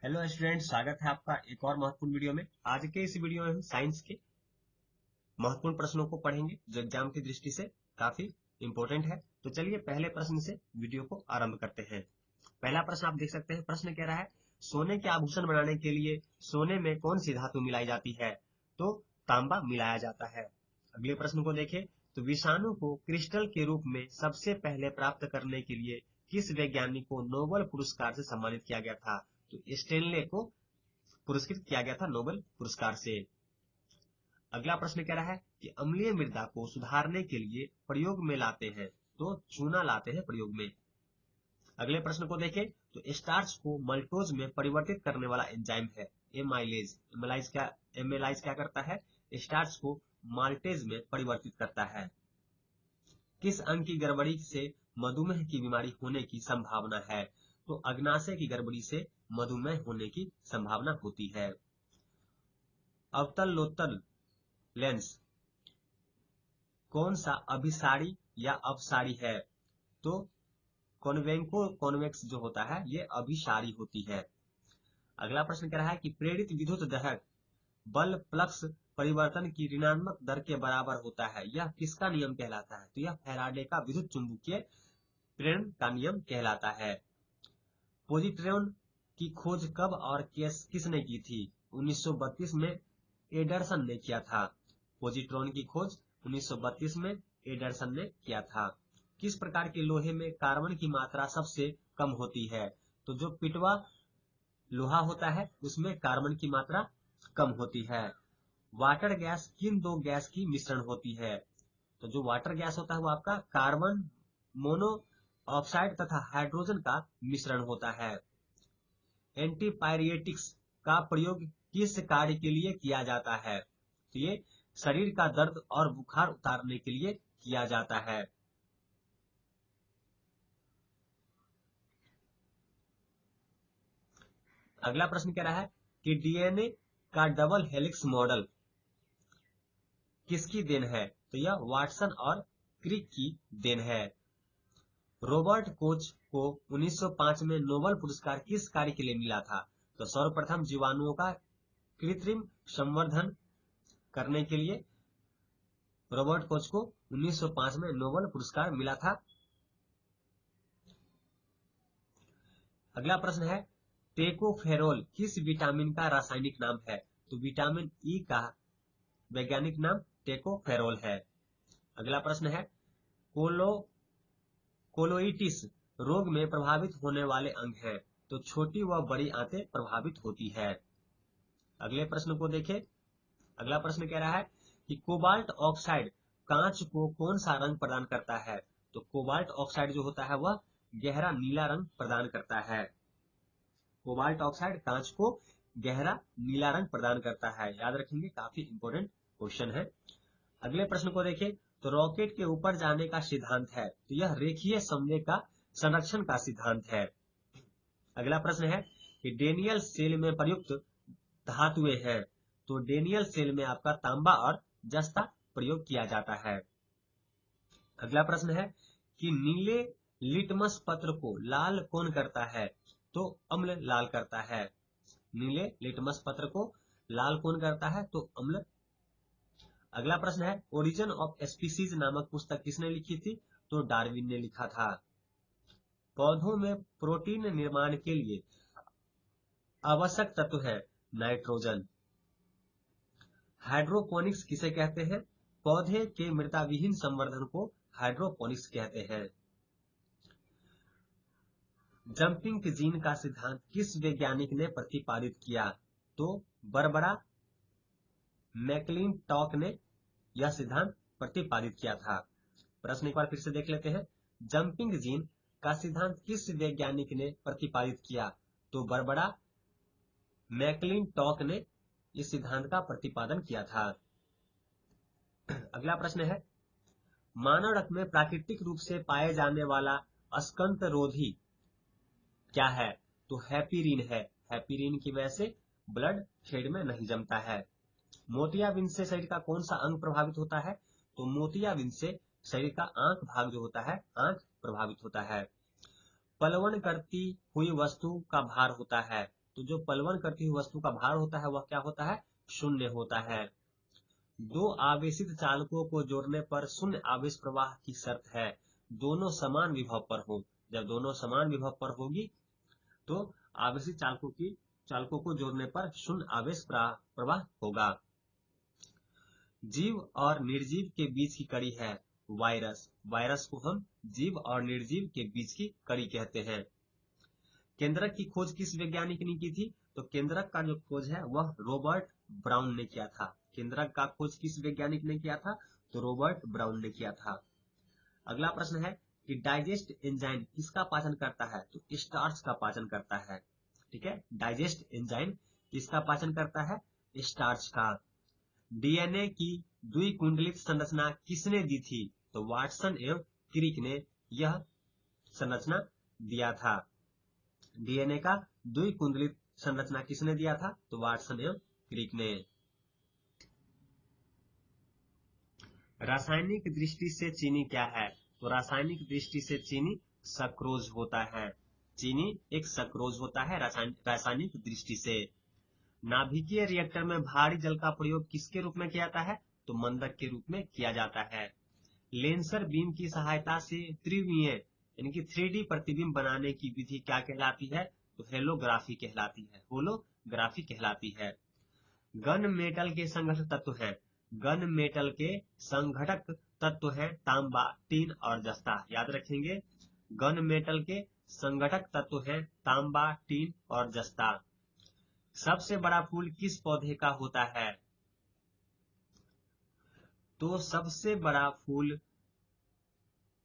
Hello student, स्वागत है आपका एक और महत्वपूर्ण वीडियो में। आज के इस वीडियो में हम साइंस के महत्वपूर्ण प्रश्नों को पढ़ेंगे जो एग्जाम की दृष्टि से काफी इंपॉर्टेंट है। तो चलिए पहले प्रश्न से वीडियो को आरंभ करते हैं। पहला प्रश्न आप देख सकते हैं। प्रश्न कह रहा है, सोने के आभूषण बनाने के लिए सोने में कौन सी धातु मिलाई जाती है? तो तांबा मिलाया जाता है। अगले प्रश्न को देखें तो विषाणु को क्रिस्टल के रूप में सबसे पहले प्राप्त करने के लिए किस वैज्ञानिक को नोबेल पुरस्कार से सम्मानित किया गया था? तो स्टेनले को पुरस्कृत किया गया था नोबेल पुरस्कार से। अगला प्रश्न कह रहा है कि अम्लीय मृदा को सुधारने के लिए प्रयोग में लाते हैं, तो चूना लाते हैं प्रयोग में। अगले प्रश्न को देखें तो स्टार्च को मल्टोज में परिवर्तित करने वाला एंजाइम है एमाइलेज। एमाइलाइज क्या करता है? स्टार्च को माल्टेज में परिवर्तित करता है। किस अंग की गड़बड़ी से मधुमेह की बीमारी होने की संभावना है? तो अग्नाशय की गड़बड़ी से मधुमेह होने की संभावना होती है। अवतल लोतल लेंस कौन सा अभिसारी या अपसारी है? तो कॉन्वेंको कॉन्वेक्स जो होता है ये अभिसारी होती है। अगला प्रश्न कह रहा है कि प्रेरित विद्युत दहक बल फ्लक्स परिवर्तन की ऋणात्मक दर के बराबर होता है, यह किसका नियम कहलाता है? तो यह फैराडे का विद्युत चुंबकीय प्रेरण का नियम कहलाता है। पॉजिट्रॉन की खोज कब और किसने की थी? 1932 में एडरसन ने किया था। पॉजिट्रॉन की खोज 1932 में एडरसन ने किया था। किस प्रकार के लोहे में कार्बन की मात्रा सबसे कम होती है? तो जो पिटवा लोहा होता है उसमें कार्बन की मात्रा कम होती है। वाटर गैस किन दो गैस की मिश्रण होती है? तो जो वाटर गैस होता है वो आपका कार्बन मोनोऑक्साइड तथा हाइड्रोजन का मिश्रण होता है। एंटीपायरेटिक्स का प्रयोग किस कार्य के लिए किया जाता है? तो ये शरीर का दर्द और बुखार उतारने के लिए किया जाता है। अगला प्रश्न कह रहा है कि डीएनए का डबल हेलिक्स मॉडल किसकी देन है? तो यह वाटसन और क्रिक की देन है। रॉबर्ट कोच को 1905 में नोबेल पुरस्कार किस कार्य के लिए मिला था? तो सर्वप्रथम जीवाणुओं का कृत्रिम संवर्धन करने के लिए रॉबर्ट कोच को 1905 में नोबेल पुरस्कार मिला था। अगला प्रश्न है, टेकोफेरोल किस विटामिन का रासायनिक नाम है? तो विटामिन ई का वैज्ञानिक नाम टेकोफेरोल है। अगला प्रश्न है, कोलोइटिस रोग में प्रभावित होने वाले अंग है? तो छोटी व बड़ी आंतें प्रभावित होती है। अगले प्रश्न को देखें। अगला प्रश्न कह रहा है कि कोबाल्ट ऑक्साइड कांच को कौन सा रंग प्रदान करता है? तो कोबाल्ट ऑक्साइड जो होता है वह गहरा नीला रंग प्रदान करता है। कोबाल्ट ऑक्साइड कांच को गहरा नीला रंग प्रदान करता है। याद रखेंगे, काफी इंपोर्टेंट क्वेश्चन है। अगले प्रश्न को देखें तो रॉकेट के ऊपर जाने का सिद्धांत है? तो यह रेखीय संवेग का संरक्षण का सिद्धांत है। अगला प्रश्न है कि डेनियल सेल में प्रयुक्त धातुएं हैं? तो डेनियल सेल में आपका तांबा और जस्ता प्रयोग किया जाता है। अगला प्रश्न है कि नीले लिटमस पत्र को लाल कौन करता है? तो अम्ल लाल करता है। नीले लिटमस पत्र को लाल कौन करता है? तो अम्ल। अगला प्रश्न है, ओरिजिन ऑफ स्पीसीज नामक पुस्तक किसने लिखी थी? तो डार्विन ने लिखा था। पौधों में प्रोटीन निर्माण के लिए आवश्यक तत्व है नाइट्रोजन। हाइड्रोपोनिक्स किसे कहते हैं? पौधे के मृदा विहीन संवर्धन को हाइड्रोपोनिक्स कहते हैं। जंपिंग जीन का सिद्धांत किस वैज्ञानिक ने प्रतिपादित किया? तो बर्बरा मैकलिंटॉक ने यह सिद्धांत प्रतिपादित किया था। प्रश्न एक बार फिर से देख लेते हैं। जंपिंग जीन का सिद्धांत किस वैज्ञानिक ने प्रतिपादित किया? तो बर्बरा मैकलिंटॉक ने इस सिद्धांत का प्रतिपादन किया था। अगला प्रश्न है, मानव रक्त में प्राकृतिक रूप से पाए जाने वाला स्कंदरोधी क्या है? तो हैपिरिन है। हैपिरिन की वजह से ब्लड शेड में नहीं जमता है। मोतियाबिंद से शरीर का कौन सा अंग प्रभावित होता है? तो मोतियाबिंद से शरीर का आंख भाग जो होता है, आंख प्रभावित होता है। पलवन करती हुई वस्तु का भार होता है? तो जो पलवन करती हुई वस्तु का भार होता है वह क्या होता है, शून्य होता है। दो आवेशित चालकों को जोड़ने पर शून्य आवेश प्रवाह की शर्त है दोनों समान विभव पर हो। जब दोनों समान विभव पर होगी तो आवेशित चालकों को जोड़ने पर शून्य आवेश प्रवाह होगा। जीव और निर्जीव के बीच की कड़ी है वायरस। वायरस को हम जीव और निर्जीव के बीच की कड़ी कहते हैं। केंद्रक की खोज किस वैज्ञानिक ने की थी, तो केंद्रक का जो खोज है वह रॉबर्ट ब्राउन ने किया था। केंद्रक का खोज किस वैज्ञानिक ने किया था, तो रॉबर्ट ब्राउन ने किया था। अगला प्रश्न है कि डाइजेस्ट एंजाइम किसका पाचन करता है, तो स्टार्च का पाचन करता है। ठीक है, डाइजेस्ट एंजाइम किसका पाचन करता है, स्टार्च का। डीएनए की द्विकुंडलित संरचना किसने दी थी, तो वाटसन एवं क्रिक ने यह संरचना दिया था। डीएनए का द्विकुंडलित संरचना किसने दिया था, तो वाटसन एवं क्रिक ने। रासायनिक दृष्टि से चीनी क्या है, तो रासायनिक दृष्टि से चीनी सक्रोज होता है। चीनी एक सक्रोज होता है रासायनिक दृष्टि से। नाभिकीय रिएक्टर में भारी जल का प्रयोग किसके रूप में किया जाता है, तो मंदक के रूप में किया जाता है। लेंसर बीम की सहायता से त्रिविमीय यानी कि 3D प्रतिबिंब बनाने की विधि क्या कहलाती है, तो होलोग्राफी कहलाती है। होलोग्राफी कहलाती है। गन मेटल के संघटक तत्व है, गन मेटल के संघटक तत्व है तांबा, टीन और जस्ता। याद रखेंगे, गन मेटल के संघटक तत्व है तांबा, टीन और जस्ता। सबसे बड़ा फूल किस पौधे का होता है, तो सबसे बड़ा फूल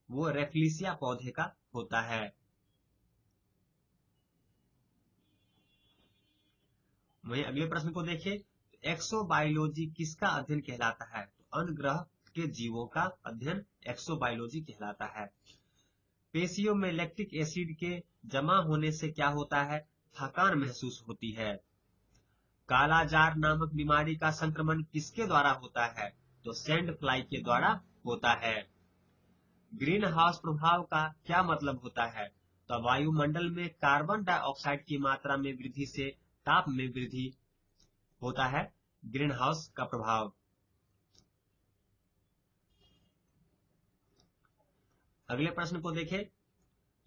वो रेफलिसिया पौधे का होता है। वहीं अगले प्रश्न को देखिए, एक्सोबायोलॉजी किसका अध्ययन कहलाता है, तो अन्य ग्रह के जीवों का अध्ययन एक्सोबायोलॉजी कहलाता है। पेशियों में लैक्टिक एसिड के जमा होने से क्या होता है, थकान महसूस होती है। कालाजार नामक बीमारी का संक्रमण किसके द्वारा होता है, तो सैंड फ्लाई के द्वारा होता है। ग्रीन हाउस प्रभाव का क्या मतलब होता है, तो वायुमंडल में कार्बन डाइऑक्साइड की मात्रा में वृद्धि से ताप में वृद्धि होता है ग्रीन हाउस का प्रभाव। अगले प्रश्न को देखें,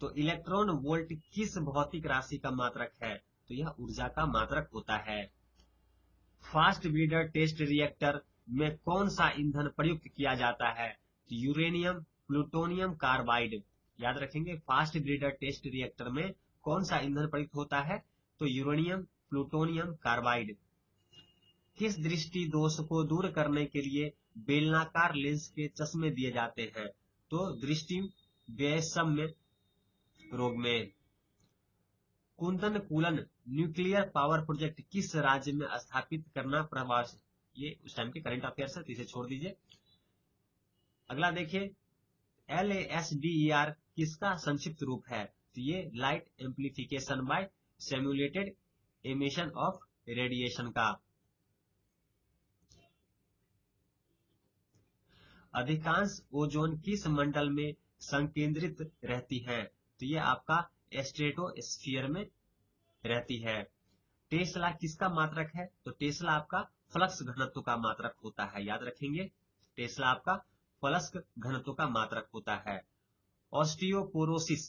तो इलेक्ट्रॉन वोल्ट किस भौतिक राशि का मात्रक है, तो यह ऊर्जा का मात्रक होता है। फास्ट ब्रीडर टेस्ट रिएक्टर में कौन सा ईंधन प्रयुक्त किया जाता है, तो यूरेनियम प्लूटोनियम कार्बाइड। याद रखेंगे, फास्ट ब्रीडर टेस्ट रिएक्टर में कौन सा ईंधन प्रयुक्त होता है, तो यूरेनियम प्लूटोनियम कार्बाइड। किस दृष्टि दोष को दूर करने के लिए बेलनाकार लेंस के चश्मे दिए जाते हैं, तो दृष्टि वैषम्य रोग में। कुंदन कुलन न्यूक्लियर पावर प्रोजेक्ट किस राज्य में स्थापित करना प्रवास, ये उस टाइम के करंट अफेयर्स है, इसे छोड़ दीजिए। अगला देखिए, LASDER किसका संक्षिप्त रूप है, तो ये light amplification by simulated emission of radiation का। अधिकांश ओजोन किस मंडल में संकेंद्रित रहती है, तो ये आपका स्ट्रेटोस्फीयर में रहती है। टेस्ला किसका मात्रक है, तो टेस्ला आपका फ्लक्स घनत्व का मात्रक होता है। याद रखेंगे, टेस्ला आपका फ्लक्स घनत्व का मात्रक होता है। ऑस्टियोपोरोसिस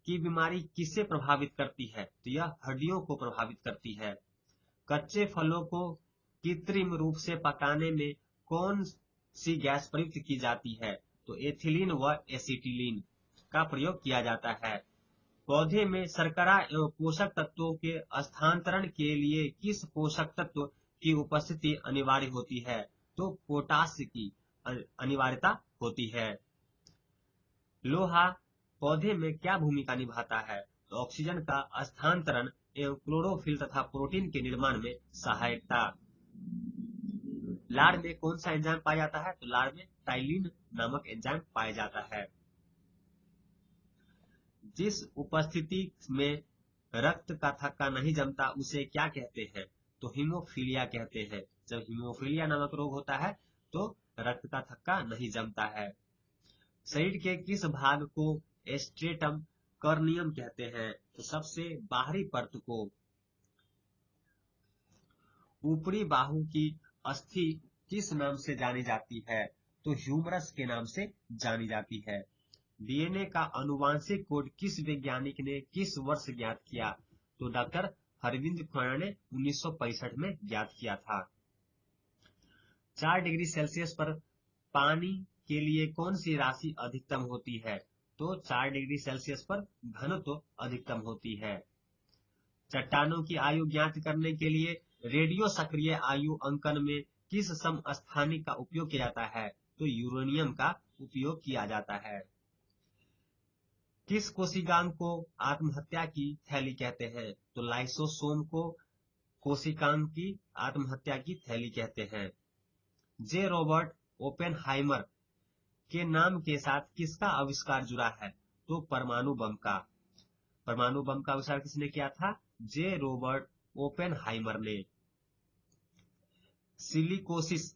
की बीमारी किसे प्रभावित करती है, तो यह हड्डियों को प्रभावित करती है। कच्चे फलों को कृत्रिम रूप से पकाने में कौन सी गैस प्रयुक्त की जाती है, तो एथिलीन व एसिटिलीन का प्रयोग किया जाता है। पौधे में शर्करा एवं पोषक तत्वों के स्थानांतरण के लिए किस पोषक तत्व की उपस्थिति अनिवार्य होती है, तो पोटाश की अनिवार्यता होती है। लोहा पौधे में क्या भूमिका निभाता है, तो ऑक्सीजन का स्थानांतरण एवं क्लोरोफिल तथा प्रोटीन के निर्माण में सहायता। लार में कौन सा एंजाइम पाया जाता है, तो लार में टाइलिन नामक एंजाइम पाया जाता है। जिस उपस्थिति में रक्त का थक्का नहीं जमता उसे क्या कहते हैं, तो हीमोफीलिया कहते हैं। जब हीमोफीलिया नामक रोग होता है तो रक्त का थक्का नहीं जमता है। शरीर के किस भाग को स्ट्रेटम कर्नियम कहते हैं, तो सबसे बाहरी परत को। ऊपरी बाहु की अस्थि किस नाम से जानी जाती है? तो ह्यूमरस के नाम से जानी जाती है। डीएनए का अनुवांशिक कोड किस वैज्ञानिक ने किस वर्ष ज्ञात किया? तो डॉक्टर अरविंद खुराना ने 1965 में ज्ञात किया था। 4 डिग्री सेल्सियस पर पानी के लिए कौन सी राशि अधिकतम होती है? तो 4 डिग्री सेल्सियस पर घनत्व अधिकतम होती है। चट्टानों की आयु ज्ञात करने के लिए रेडियो सक्रिय आयु अंकन में किस समस्थानिक का उपयोग किया जाता है? तो यूरेनियम का उपयोग किया जाता है। किस कोशिकांग को आत्महत्या की थैली कहते हैं? तो लाइसोसोम को कोशिकांग की आत्महत्या की थैली कहते हैं। जे रॉबर्ट ओपेनहाइमर के नाम के साथ किसका आविष्कार जुड़ा है? तो परमाणु बम का। परमाणु बम का आविष्कार किसने किया था? जे रॉबर्ट ओपेनहाइमर ने। सिलिकोसिस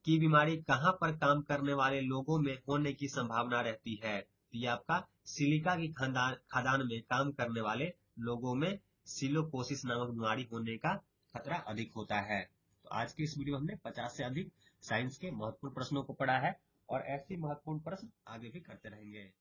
की बीमारी कहां पर काम करने वाले लोगों में होने की संभावना रहती है? तो ये आपका सिलिका की खदान में काम करने वाले लोगों में सिलिकोसिस नामक बीमारी होने का खतरा अधिक होता है। तो आज की इस वीडियो में हमने 50 से अधिक साइंस के महत्वपूर्ण प्रश्नों को पढ़ा है और ऐसे महत्वपूर्ण प्रश्न आगे भी करते रहेंगे।